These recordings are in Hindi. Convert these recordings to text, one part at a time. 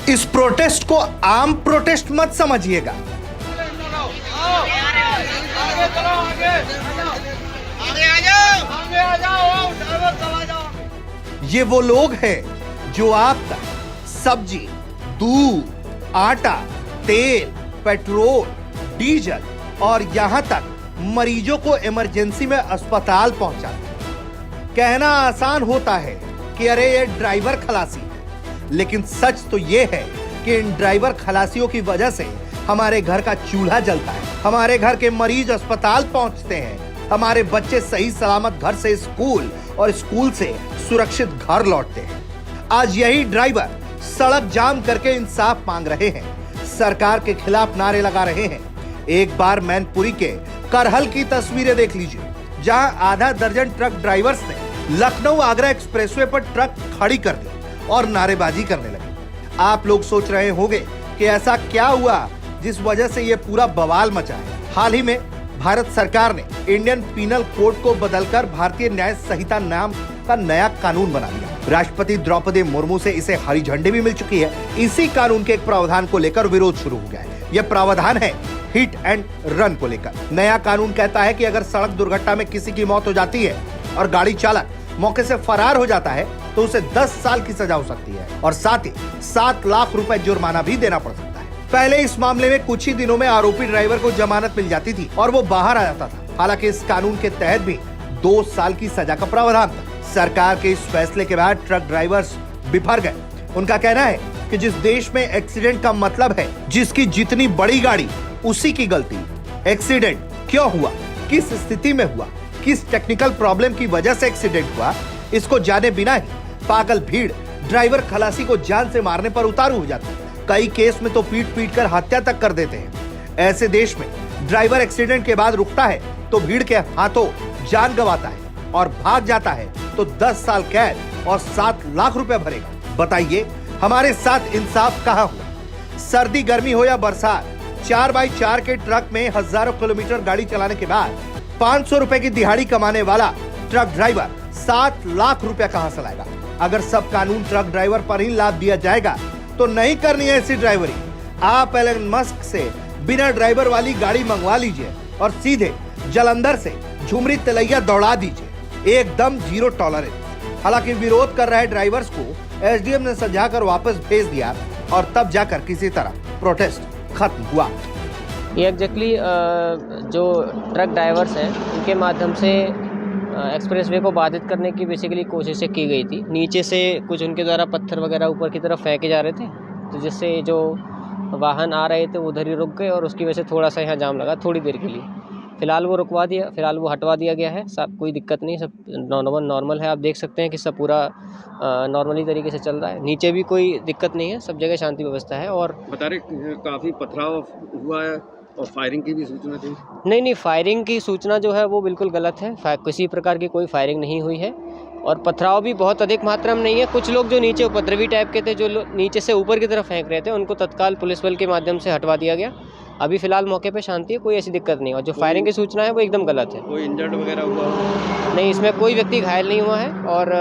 इस प्रोटेस्ट को आम प्रोटेस्ट मत समझिएगा। ये वो लोग हैं जो आप तक सब्जी, दूध, आटा, तेल, पेट्रोल, डीजल और यहां तक मरीजों को इमरजेंसी में अस्पताल पहुंचाते हैं। कहना आसान होता है कि अरे ये ड्राइवर खलासी है, लेकिन सच तो ये है कि इन ड्राइवर खलासियों की वजह से हमारे घर का चूल्हा जलता है, हमारे घर के मरीज अस्पताल पहुंचते हैं, हमारे बच्चे सही सलामत घर से स्कूल और स्कूल से सुरक्षित घर लौटते हैं। आज यही ड्राइवर सड़क जाम करके इंसाफ मांग रहे हैं, सरकार के खिलाफ नारे लगा रहे हैं। एक बार मैनपुरी के करहल की तस्वीरें देख लीजिए, जहां आधा दर्जन ट्रक ड्राइवर्स ने लखनऊ आगरा एक्सप्रेसवे पर ट्रक खड़ी कर दी और नारेबाजी करने लगे। आप लोग सोच रहे होंगे कि ऐसा क्या हुआ जिस वजह से ये पूरा बवाल मचा है। हाल ही में भारत सरकार ने इंडियन पीनल कोड को बदलकर भारतीय न्याय संहिता नाम का नया कानून बना दिया। राष्ट्रपति द्रौपदी मुर्मू से इसे हरी झंडी भी मिल चुकी है। इसी कानून के एक प्रावधान को लेकर विरोध शुरू हो गया है। यह प्रावधान है हिट एंड रन को लेकर। नया कानून कहता है कि अगर सड़क दुर्घटना में किसी की मौत हो जाती है और गाड़ी चालक मौके से फरार हो जाता है तो उसे 10 साल की सजा हो सकती है और साथ ही 7 लाख रुपए जुर्माना भी देना पड़ सकता है। पहले इस मामले में कुछ ही दिनों में आरोपी ड्राइवर को जमानत मिल जाती थी और वो बाहर आ जाता था। हालांकि इस कानून के तहत भी 2 साल की सजा का प्रावधान था। सरकार के इस फैसले के बाद ट्रक ड्राइवर्स बिफर गए। उनका कहना है कि जिस देश में एक्सीडेंट का मतलब है जिसकी जितनी बड़ी गाड़ी उसी की गलती, एक्सीडेंट क्यों हुआ, किस स्थिति में हुआ, किस टेक्निकल प्रॉब्लम की वजह से एक्सीडेंट हुआ, इसको जाने बिना ही पागल भीड़ ड्राइवर खलासी को जान से मारने पर उतारू हो जाती है। कई केस में तो पीट कर हत्या तक कर देते हैं। ऐसे देश में ड्राइवर एक्सीडेंट के बाद रुकता है तो भीड़ के हाथों जान गंवाता है और भाग जाता है तो 10 साल कैद और 7 लाख रुपए भरेगा। बताइए हमारे साथ इंसाफ कहां हुआ? सर्दी गर्मी हो या बरसात, 4x4 के ट्रक में हजारों किलोमीटर गाड़ी चलाने के बाद 500 रुपए की दिहाड़ी कमाने वाला ट्रक ड्राइवर 7 लाख रुपया कहां से लाएगा? अगर सब कानून ट्रक ड्राइवर पर ही लाद दिया जाएगा तो नहीं करनी है ऐसी ड्राइवरी। आप एलन मस्क से बिना ड्राइवर वाली गाड़ी मंगवा लीजिए और सीधे जलंधर से झुमरी तलैया दौड़ा दीजिए, एकदम जीरो टॉलरेंस। हालांकि विरोध कर रहे ड्राइवर्स को एसडीएम ने समझाकर वापस भेज दिया और तब जाकर किसी तरह प्रोटेस्ट खत्म हुआ। ये एग्जैक्टली जो ट्रक ड्राइवर्स हैं उनके माध्यम से एक्सप्रेसवे को बाधित करने की बेसिकली कोशिशें की गई थी। नीचे से कुछ उनके द्वारा पत्थर वगैरह ऊपर की तरफ फेंके जा रहे थे, तो जिससे जो वाहन आ रहे थे वो उधर ही रुक गए और उसकी वजह से थोड़ा सा यहाँ जाम लगा थोड़ी देर के लिए। फ़िलहाल वो रुकवा दिया, फ़िलहाल वो हटवा दिया गया है। सब कोई दिक्कत नहीं, सब नॉर्मल है। आप देख सकते हैं कि सब पूरा नॉर्मली तरीके से चल रहा है। नीचे भी कोई दिक्कत नहीं है, सब जगह शांति व्यवस्था है। और बता रहे काफ़ी पथराव हुआ है और फायरिंग की भी सूचना थी। नहीं, फायरिंग की सूचना जो है वो बिल्कुल गलत है। किसी प्रकार की कोई फायरिंग नहीं हुई है और पथराव भी बहुत अधिक मात्रा में नहीं है। कुछ लोग जो नीचे उपद्रवी टाइप के थे, जो नीचे से ऊपर की तरफ फेंक रहे थे, उनको तत्काल पुलिस बल के माध्यम से हटवा दिया गया। अभी फ़िलहाल मौके पे शांति है, कोई ऐसी दिक्कत नहीं है। और जो फायरिंग की सूचना है वो एकदम गलत है। कोई इंजर्ड वगैरह हुआ? नहीं, इसमें कोई व्यक्ति घायल नहीं हुआ है। और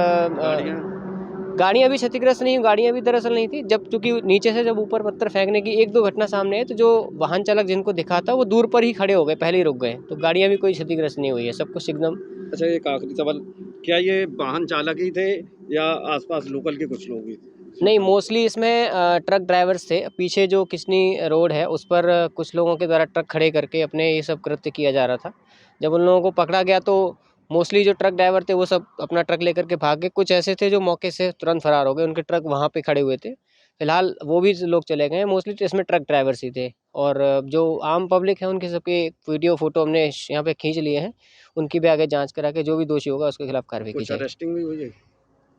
गाड़ियाँ भी क्षतिग्रस्त नहीं हुई। गाड़ियाँ भी दरअसल नहीं थी, जब चूँकि नीचे से जब ऊपर पत्थर फेंकने की 1-2 घटना सामने है तो जो वाहन चालक जिनको दिखा था वो दूर पर ही खड़े हो गए, पहले ही रुक गए। तो गाड़ियाँ भी कोई क्षतिग्रस्त नहीं हुई है, सब कुछ एकदम। अच्छा, एक आखिरी सवाल, क्या ये वाहन चालक ही थे या आसपास लोकल के कुछ लोग भी थे? नहीं, मोस्टली इसमें ट्रक ड्राइवर्स थे। पीछे जो किसनी रोड है उस पर कुछ लोगों के द्वारा ट्रक खड़े करके अपने ये सब कृत्य किया जा रहा था। जब उन लोगों को पकड़ा गया तो मोस्टली जो ट्रक ड्राइवर थे वो सब अपना ट्रक लेकर के भाग गए। कुछ ऐसे थे जो मौके से तुरंत फरार हो गए, उनके ट्रक वहाँ पे खड़े हुए थे। फिलहाल वो भी लोग चले गए हैं। मोस्टली इसमें ट्रक ड्राइवर्स ही थे और जो आम पब्लिक है उनके सबके वीडियो फोटो हमने यहाँ पे खींच लिए हैं। उनकी भी आगे जाँच करा के जो भी दोषी होगा उसके खिलाफ कार्रवाई की जाएगी। अरेस्टिंग भी हुई है?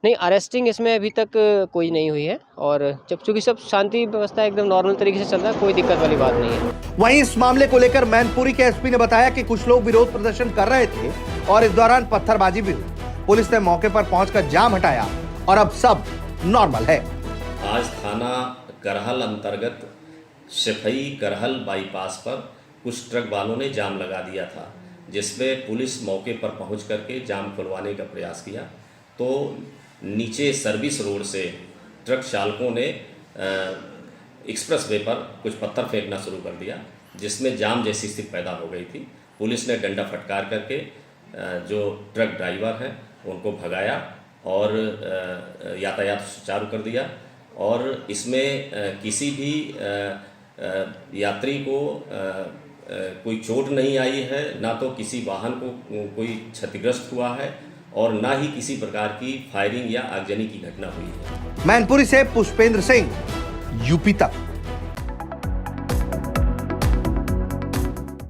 नहीं, अरेस्टिंग इसमें अभी तक कोई नहीं हुई है और जब चूँकि सब शांति व्यवस्था एकदम नॉर्मल तरीके से चल रहा है, कोई दिक्कत वाली बात नहीं है। वहीं इस मामले को लेकर मैनपुरी के एसपी ने बताया कि कुछ लोग विरोध प्रदर्शन कर रहे थे और इस दौरान पत्थरबाजी भी हुई। पुलिस ने मौके पर पहुंचकर जाम हटाया और अब सब नॉर्मल है। आज थाना करहल अंतर्गत सिफई करहल बाईपास पर कुछ ट्रक वालों ने जाम लगा दिया था, जिसमें पुलिस मौके पर पहुंच करके जाम खुलवाने का प्रयास किया तो नीचे सर्विस रोड से ट्रक चालकों ने एक्सप्रेसवे पर कुछ पत्थर फेंकना शुरू कर दिया, जिसमें जाम जैसी स्थिति पैदा हो गई थी। पुलिस ने डंडा फटकार करके जो ट्रक ड्राइवर हैं उनको भगाया और यातायात सुचारू कर दिया, और इसमें किसी भी यात्री को कोई चोट नहीं आई है, ना तो किसी वाहन को कोई क्षतिग्रस्त हुआ है, और ना ही किसी प्रकार की फायरिंग या आगजनी की घटना हुई है। मैनपुरी से पुष्पेंद्र सिंह, यूपी तक।